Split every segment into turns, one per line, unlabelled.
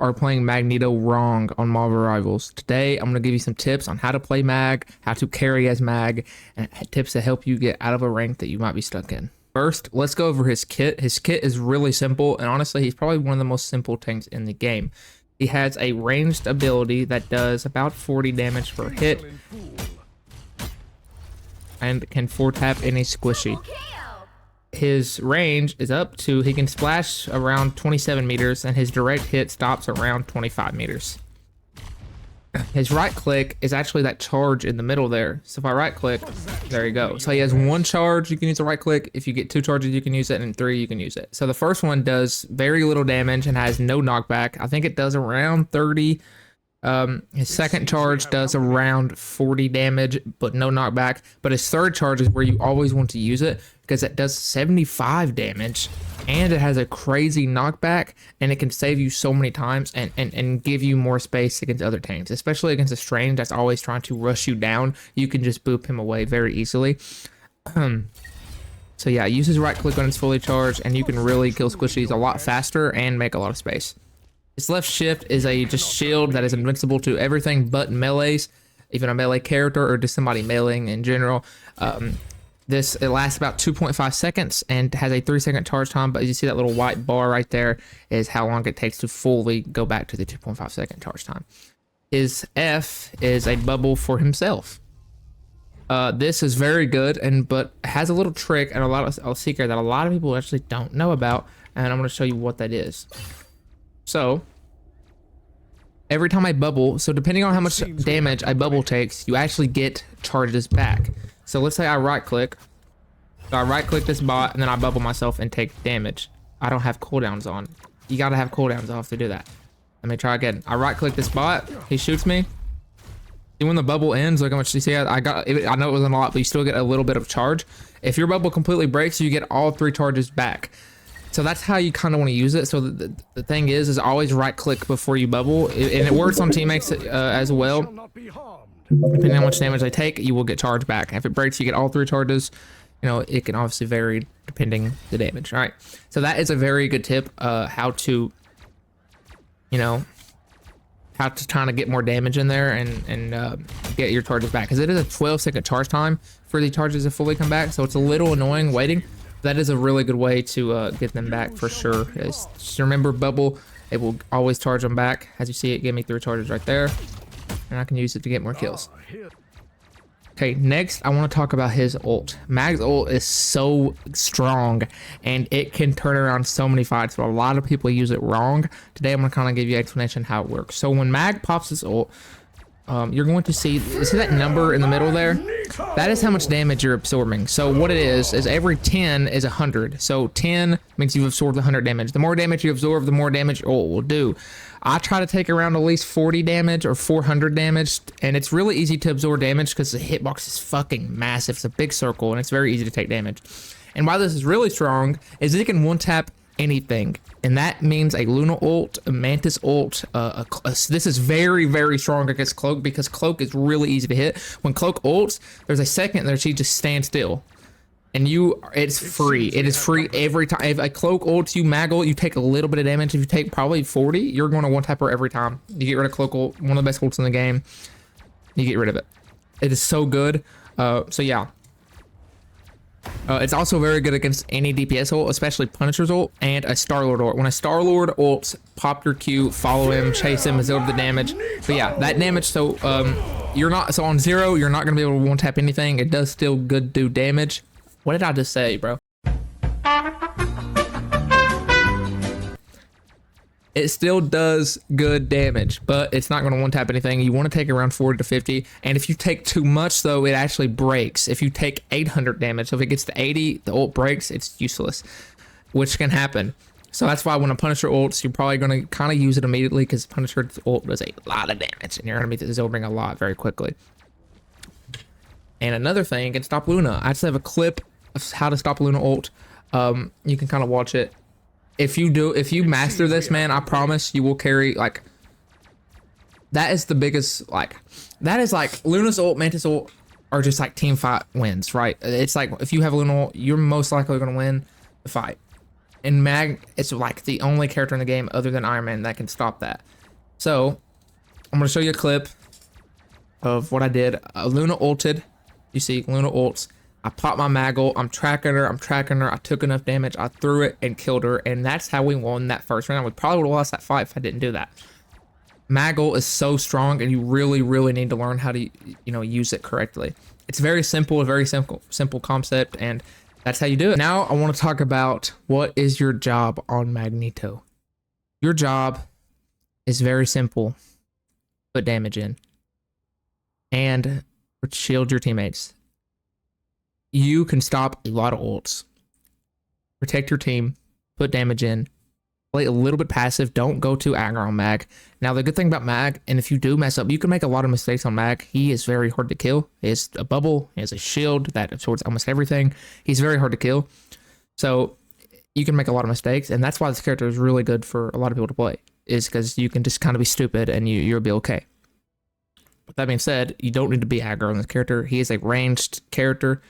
are playing Magneto wrong on Marvel Rivals. Today, I'm going to give you some tips on how to play Mag, how to carry as Mag, and tips to help you get out of a rank that you might be stuck in. First, let's go over his kit. His kit is really simple, and honestly, he's probably one of the most simple tanks in the game. He has a ranged ability that does about 40 damage per hit, and can 4-tap any squishy. His range is up to, he can splash around 27 meters, and his direct hit stops around 25 meters. His right click is actually that charge in the middle there. So if I right click, there you go. So he has 1 charge, you can use a right click. If you get 2 charges, you can use it, and 3, you can use it. So the first one does very little damage and has no knockback. I think it does around 30. His second charge does around 40 damage, but no knockback. But his third charge is where you always want to use it, because it does 75 damage, and it has a crazy knockback, and it can save you so many times and give you more space against other tanks, especially against a Strange that's always trying to rush you down. You can just boop him away very easily. So yeah, use his right click when it's fully charged, and you can really kill squishies a lot faster and make a lot of space. His left shift is a just shield that is invincible to everything but melees, even a melee character or just somebody meleeing in general. It lasts about 2.5 seconds and has a 3-second charge time, but as you see that little white bar right there is how long it takes to fully go back to the 2.5 second charge time. His F is a bubble for himself. This is very good, but has a little trick and a secret that a lot of people actually don't know about, and I'm going to show you what that is. So every time I bubble, so depending on how much damage a bubble takes, you actually get charges back. So let's say I right click. So I right click this bot and then I bubble myself and take damage. I don't have cooldowns on. You gotta have cooldowns off to do that. Let me try again. I right click this bot, he shoots me. See when the bubble ends, look how much you see. I know it wasn't a lot, but you still get a little bit of charge. If your bubble completely breaks, you get all 3 charges back. So that's how you kind of want to use it. So the thing is always right click before you bubble, and it works on teammates as well. Depending on how much damage they take, you will get charged back. If it breaks, you get all 3 charges. You know, it can obviously vary depending the damage. All right, so that is a very good tip. How to, how to kind of get more damage in there and get your charges back, because it is a 12-second charge time for the charges to fully come back. So it's a little annoying waiting. That is a really good way to get them back for sure. Just remember, bubble, it will always charge them back. As you see, it gave me 3 charges right there, and I can use it to get more kills. Okay, next I want to talk about his ult. Mag's ult is so strong, and it can turn around so many fights, but a lot of people use it wrong. Today I'm going to kind of give you an explanation how it works. So when Mag pops his ult, you're going to see that number in the middle there? That is how much damage you're absorbing. So what it is every 10 is 100. So 10 means you've absorbed 100 damage. The more damage you absorb, the more damage your ult will do. I try to take around at least 40 damage or 400 damage, and it's really easy to absorb damage because the hitbox is fucking massive. It's a big circle, and it's very easy to take damage. And why this is really strong is it can one-tap anything, and that means a Luna ult, a Mantis ult. This is very, very strong against Cloak, because Cloak is really easy to hit. When Cloak ults, there's a second there she just stands still, and it's free. It is free every time. If a Cloak ults you, Mag ult, you take a little bit of damage. If you take probably 40, you're going to one-tap her every time. You get rid of Cloak ult, one of the best ults in the game. You get rid of it. It is so good. So yeah. It's also very good against any DPS ult, especially Punisher's ult and a Star-Lord ult. When a Star-Lord ults, pop your Q, follow him, chase him, absorb the damage. But yeah, that damage, so on 0, you're not going to be able to one-tap anything. It does still good do damage. What did I just say, bro? It still does good damage, but it's not going to one-tap anything. You want to take around 40 to 50, and if you take too much, though, it actually breaks. If you take 800 damage, so if it gets to 80, the ult breaks, it's useless, which can happen. So that's why when a Punisher ults, you're probably going to kind of use it immediately, because Punisher's ult does a lot of damage, and you're going to be absorbing a lot very quickly. And another thing, you can stop Luna. I just have a clip of how to stop Luna ult. You can kind of watch it. If you master this, man, I promise you will carry, like, that is the biggest, like, that is like Luna's ult, Mantis ult are just like team fight wins, right? It's like if you have Luna ult, you're most likely going to win the fight. And Mag is like the only character in the game other than Iron Man that can stop that. So I'm gonna show you a clip of what I did. Luna ulted. You see Luna ults. I popped my mag ult. I'm tracking her. I took enough damage. I threw it and killed her. And that's how we won that first round. We probably would have lost that fight if I didn't do that. Mag ult is so strong, and you really, really need to learn how to, use it correctly. It's very simple, a very simple concept, and that's how you do it. Now I want to talk about what is your job on Magneto. Your job is very simple. Put damage in. And shield your teammates. You can stop a lot of ults. Protect your team. Put damage in. Play a little bit passive. Don't go too aggro on Mag. Now, the good thing about Mag, and if you do mess up, you can make a lot of mistakes on Mag. He is very hard to kill. He has a bubble. He has a shield that absorbs almost everything. He's very hard to kill. So you can make a lot of mistakes, and that's why this character is really good for a lot of people to play, is because you can just kind of be stupid and you'll be okay. With that being said, you don't need to be aggro on this character. He is a ranged character.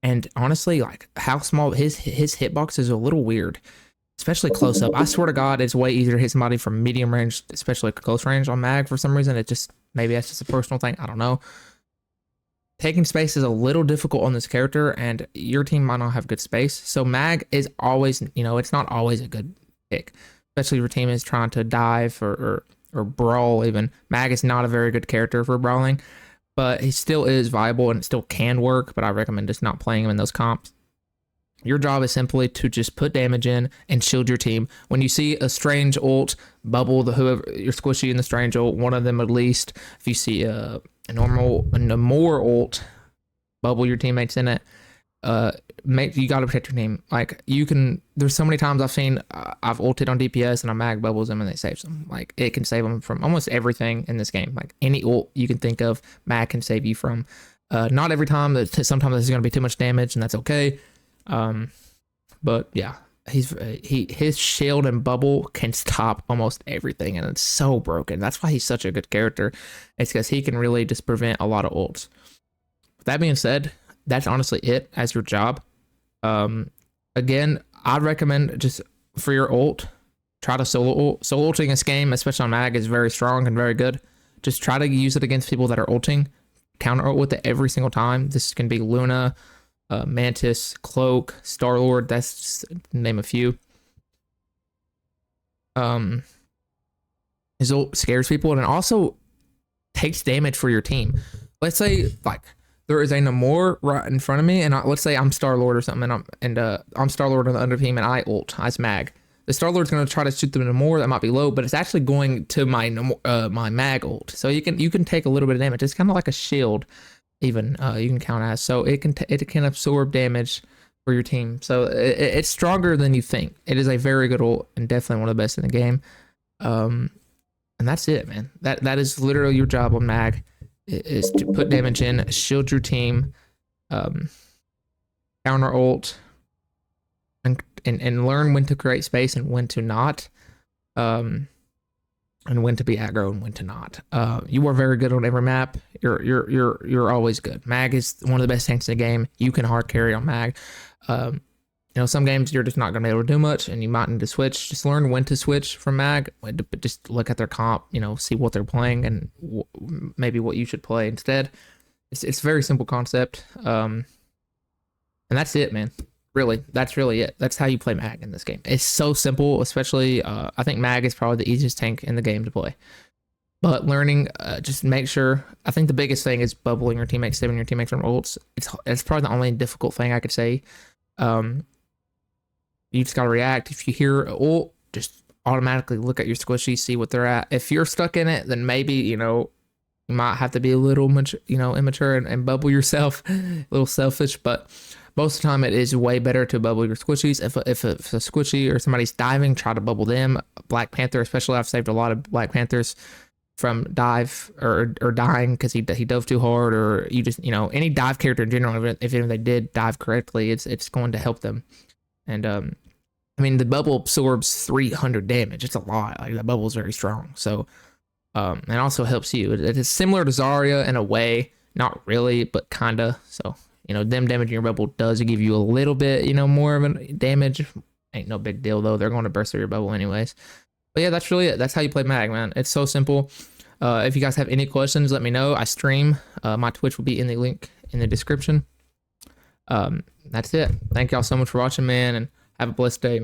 And honestly, like how small his hitbox is a little weird, especially close up. I swear to God, it's way easier to hit somebody from medium range, especially close range on Mag for some reason. Maybe that's just a personal thing. I don't know. Taking space is a little difficult on this character, and your team might not have good space. So Mag is always, it's not always a good pick, especially if your team is trying to dive or brawl even. Mag is not a very good character for brawling. But he still is viable and it still can work, but I recommend just not playing him in those comps. Your job is simply to just put damage in and shield your team. When you see a strange ult, bubble whoever you're squishy in the strange ult, one of them at least. If you see a more ult, bubble your teammates in it. You gotta protect your team. Like there's so many times I've seen I've ulted on DPS and I mag bubbles them and they save them. Like it can save them from almost everything in this game. Like any ult you can think of, mag can save you from. Not every time. Sometimes there's gonna be too much damage and that's okay. But yeah, his shield and bubble can stop almost everything, and it's so broken. That's why he's such a good character. It's because he can really just prevent a lot of ults. With that being said, that's honestly it as your job. Again, I'd recommend just for your ult, try to solo ult. Solo ulting this game, especially on Mag, is very strong and very good. Just try to use it against people that are ulting. Counter ult with it every single time. This can be Luna, Mantis, Cloak, Star-Lord. That's just to name a few. His ult scares people and it also takes damage for your team. Let's say like there is a Namor right in front of me, and let's say I'm Star-Lord or something, and I'm Star-Lord on the under team, and I ult as Mag. The Star-Lord's going to try to shoot the Namor that might be low, but it's actually going to my my Mag ult. So you can take a little bit of damage. It's kind of like a shield, even you can count as. So it can absorb damage for your team. So it's stronger than you think. It is a very good ult and definitely one of the best in the game. And that's it, man. That is literally your job on Mag. Is to put damage in, shield your team, counter ult, and learn when to create space and when to not, and when to be aggro and when to not. You are very good on every map. You're always good. Mag is one of the best tanks in the game. You can hard carry on Mag. Some games you're just not going to be able to do much, and you might need to switch. Just learn when to switch from Mag. Just look at their comp, see what they're playing and maybe what you should play instead. It's a very simple concept, and that's it, man. Really, that's really it. That's how you play Mag in this game. It's so simple, especially I think Mag is probably the easiest tank in the game to play. But learning, just make sure. I think the biggest thing is bubbling your teammates, saving your teammates from ults. It's probably the only difficult thing I could say. You just gotta react. If you hear ult, just automatically look at your squishy, see what they're at. If you're stuck in it, then maybe you might have to be a little much immature and bubble yourself, a little selfish. But most of the time, it is way better to bubble your squishies. If a squishy or somebody's diving, try to bubble them. Black Panther, especially, I've saved a lot of Black Panthers from dive or dying because he dove too hard, or you just any dive character in general. If they did dive correctly, it's going to help them. And the bubble absorbs 300 damage. It's a lot. Like that bubble is very strong. So it also helps you. It is similar to Zarya in a way, not really, but kinda. So You know, them damaging your bubble does give you a little bit, you know, more of a damage. Ain't no big deal though. They're going to burst through your bubble anyways. But yeah, that's really it. That's how you play Mag, man. It's so simple. If you guys have any questions, let me know. I stream. My Twitch will be in the link in the description. That's it. Thank y'all so much for watching, man, and have a blessed day, man.